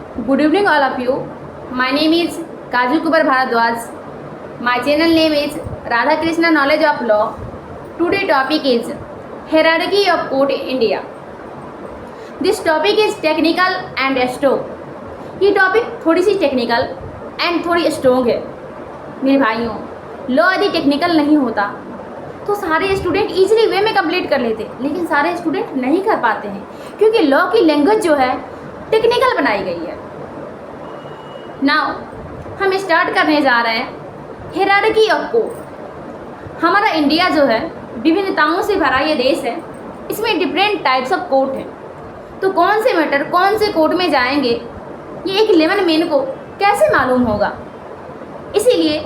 Good evening, all of you. My name is Kaju Kubar Bharadwaj. My channel name is Radha Krishna Knowledge of Law. Today topic is Hierarchy of Court in India. This topic is technical and strong. ये topic थोड़ी सी technical and थोड़ी strong है मेरे भाइयों। Law यदि technical नहीं होता तो सारे स्टूडेंट इजीली वे में कंप्लीट कर लेते, लेकिन सारे स्टूडेंट नहीं कर पाते हैं क्योंकि लॉ की लैंग्वेज जो है टेक्निकल बनाई गई है। नाउ हम स्टार्ट करने जा रहे हैं हायरार्की ऑफ कोर्ट। हमारा इंडिया जो है विभिन्नताओं से भरा ये देश है, इसमें डिफरेंट टाइप्स ऑफ कोर्ट हैं। तो कौन से मैटर कौन से कोर्ट में जाएंगे ये एक लेमन मैन को कैसे मालूम होगा, इसीलिए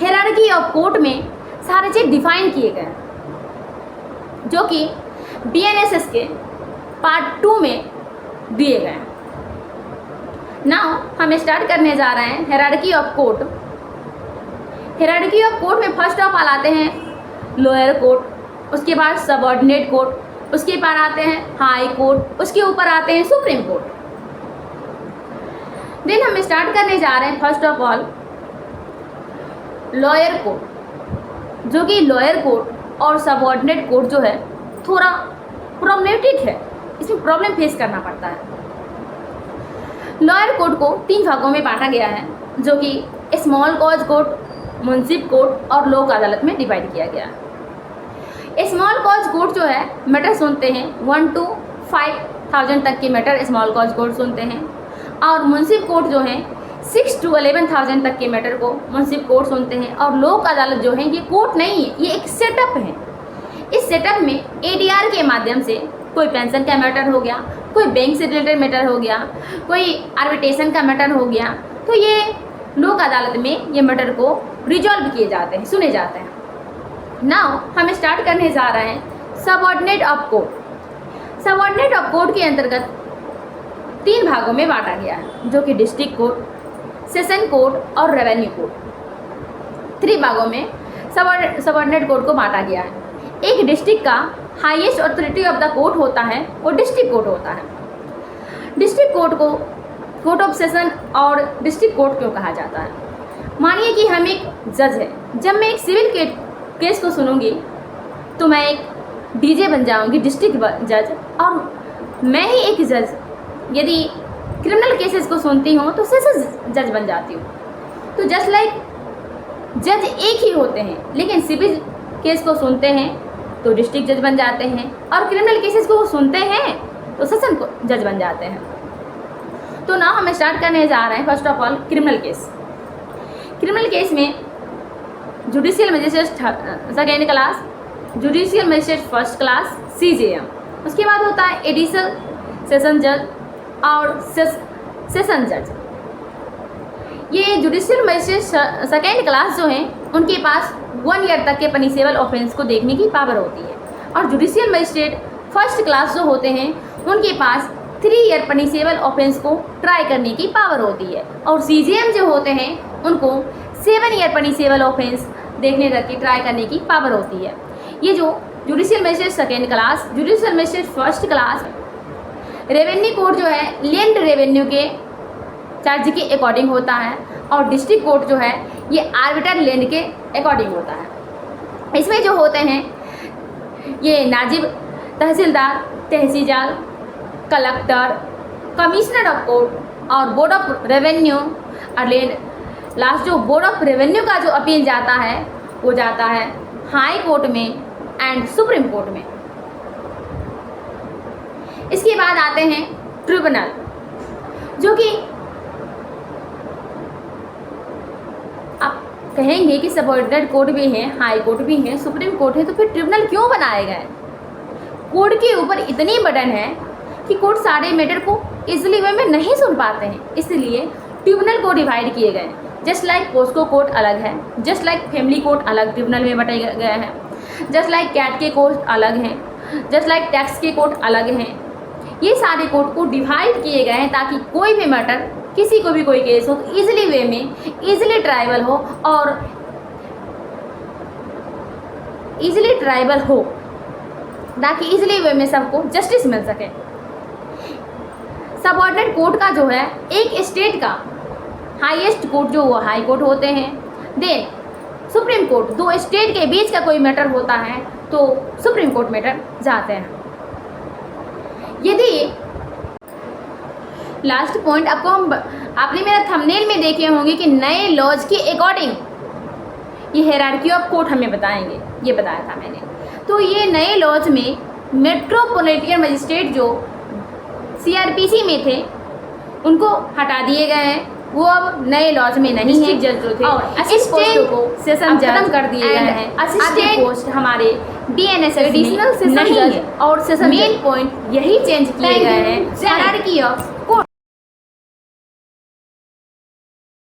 हायरार्की ऑफ कोर्ट में सारे चीज़ डिफाइन किए गए हैं जो कि BNSS के पार्ट 2 में दिए गए हैं। नाउ हम स्टार्ट करने जा रहे हैं hierarchy of court. Hierarchy of court में फर्स्ट ऑफ ऑल आते हैं लोअर कोर्ट, उसके बाद सबऑर्डिनेट कोर्ट, उसके बाद आते हैं हाई कोर्ट, उसके ऊपर आते हैं सुप्रीम कोर्ट। देन हम स्टार्ट करने जा रहे हैं first of all lawyer court, जो कि लॉयर कोर्ट और सबऑर्डिनेट कोर्ट जो है थोड़ा प्रॉब्लमेटिक है, इसमें प्रॉब्लम फेस करना पड़ता है। लॉयर कोर्ट को 3 भागों में बांटा गया है जो कि स्मॉल कॉज कोर्ट, मुंसिफ कोर्ट और लोक अदालत में डिवाइड किया गया है। स्मॉल कॉज कोर्ट जो है मैटर सुनते हैं 1 to 5,000 तक के मैटर स्मॉल कॉज कोर्ट सुनते हैं, और मुंसिफ कोर्ट जो है 6 to 11,000 तक के मैटर को मुंसिफ कोर्ट सुनते हैं। और लोक अदालत जो है ये कोर्ट नहीं है, ये एक सेटअप है। इस सेटअप में ADR के माध्यम से कोई पेंशन का मैटर हो गया, कोई बैंक से रिलेटेड मैटर हो गया, कोई आर्बिट्रेशन का मैटर हो गया, तो ये लोक अदालत में ये मैटर को रिजॉल्व किए जाते हैं, सुने जाते हैं। नाउ हम स्टार्ट करने जा रहे हैं subordinate of court. Subordinate of court के अंतर्गत 3 भागों में बांटा गया है जो कि डिस्ट्रिक्ट कोर्ट, सेशन कोर्ट और रेवेन्यू कोर्ट। 3 भागों में सबऑर्डिनेट कोर्ट को बांटा गया है। एक डिस्ट्रिक्ट का highest authority of the court होता है, वो डिस्ट्रिक्ट कोर्ट होता है। डिस्ट्रिक्ट कोर्ट को कोर्ट ऑफ सेशन और डिस्ट्रिक्ट कोर्ट क्यों कहा जाता है? मानिए कि हम एक जज है, जब मैं एक सिविल केस को सुनूंगी तो मैं एक DJ बन जाऊंगी, डिस्ट्रिक्ट जज, और मैं ही एक जज यदि क्रिमिनल केसेस को सुनती हूँ तो सेशन जज बन जाती हूँ। तो जस्ट लाइक जज एक ही होते हैं, लेकिन सिविल केस को सुनते हैं तो डिस्ट्रिक्ट जज बन जाते हैं, और क्रिमिनल केसेस को सुनते हैं तो सेशन जज बन जाते हैं। तो ना हम स्टार्ट करने जा रहे हैं first of all criminal case. Criminal case में judicial magistrate second class, judicial magistrate first class CJM, उसके बाद होता है एडिशनल सेशन जज और सेशन जज। ये जुडिशियल मजिस्ट्रेट सेकेंड क्लास जो हैं उनके पास 1 ईयर तक के पनिशेबल ऑफेंस को देखने की पावर होती है, और जुडिशियल मजिस्ट्रेट फर्स्ट क्लास जो होते हैं उनके पास 3 ईयर पनिशेबल ऑफेंस को ट्राई करने की पावर होती है, और CJM जो होते हैं उनको 7 ईयर पनिशेबल ऑफेंस देखने तक की ट्राई करने की पावर होती है। ये जो judicial magistrate second class, judicial magistrate first class, revenue court जो है लैंड रेवेन्यू के चार्ज के अकॉर्डिंग होता है, और डिस्ट्रिक्ट कोर्ट जो है ये आर्बिटर लैंड के अकॉर्डिंग होता है। इसमें जो होते हैं ये Najib, tehsildar, tehsildar, collector, commissioner of court और बोर्ड ऑफ रेवेन्यू, और लास्ट जो बोर्ड ऑफ रेवेन्यू का जो अपील जाता है वो जाता है हाई कोर्ट में एंड सुप्रीम कोर्ट में। इसके बाद आते हैं ट्रिब्यूनल, जो कि आप कहेंगे कि सबऑर्डिनेट कोर्ट भी हैं, हाई कोर्ट भी हैं, सुप्रीम कोर्ट है, तो फिर ट्रिब्यूनल क्यों बनाए गए? कोर्ट के ऊपर इतनी बर्डन है कि कोर्ट सारे मैटर को इजीली वे में नहीं सुन पाते हैं, इसलिए ट्रिब्यूनल को डिवाइड किए गए। जस्ट लाइक पोस्को कोर्ट अलग है, जस्ट लाइक फैमिली कोर्ट अलग ट्रिब्यूनल में बटाए गए हैं, जस्ट लाइक कैट के कोर्ट अलग हैं, जस्ट लाइक टैक्स के कोर्ट अलग हैं। ये सारे कोर्ट को डिवाइड किए गए हैं ताकि कोई भी मैटर, किसी को भी कोई केस हो तो ईजिली वे में ईजिली ट्राइबल हो, और ईजिली ट्राइबल हो ताकि ईजिली वे में सबको जस्टिस मिल सके। सबऑर्डिनेट कोर्ट का जो है एक स्टेट का हाईएस्ट कोर्ट जो वो हाई कोर्ट होते हैं। देन सुप्रीम कोर्ट, दो स्टेट के बीच का कोई मैटर होता है तो सुप्रीम कोर्ट मैटर जाते हैं। यदि लास्ट पॉइंट आपने मेरा थंबनेल में देखे होंगे कि नए लॉज के अकॉर्डिंग ये हायरार्की ऑफ कोर्ट हमें बताएंगे, ये बताया था मैंने। तो ये नए लॉज में मेट्रोपॉलिटन मजिस्ट्रेट जो CRPC में थे उनको हटा दिए गए हैं, वो अब नए लॉज में नहीं है। जज जो थे और असिस्टेंट को सेशन खत्म कर दिए गए हैं। असिस्टेंट पोस्ट हमारे DNSS एडिशनल सेशन जज और सेशन मेन पॉइंट यही चेंज किए गए हैं हायरार्की ऑफ कोर्ट।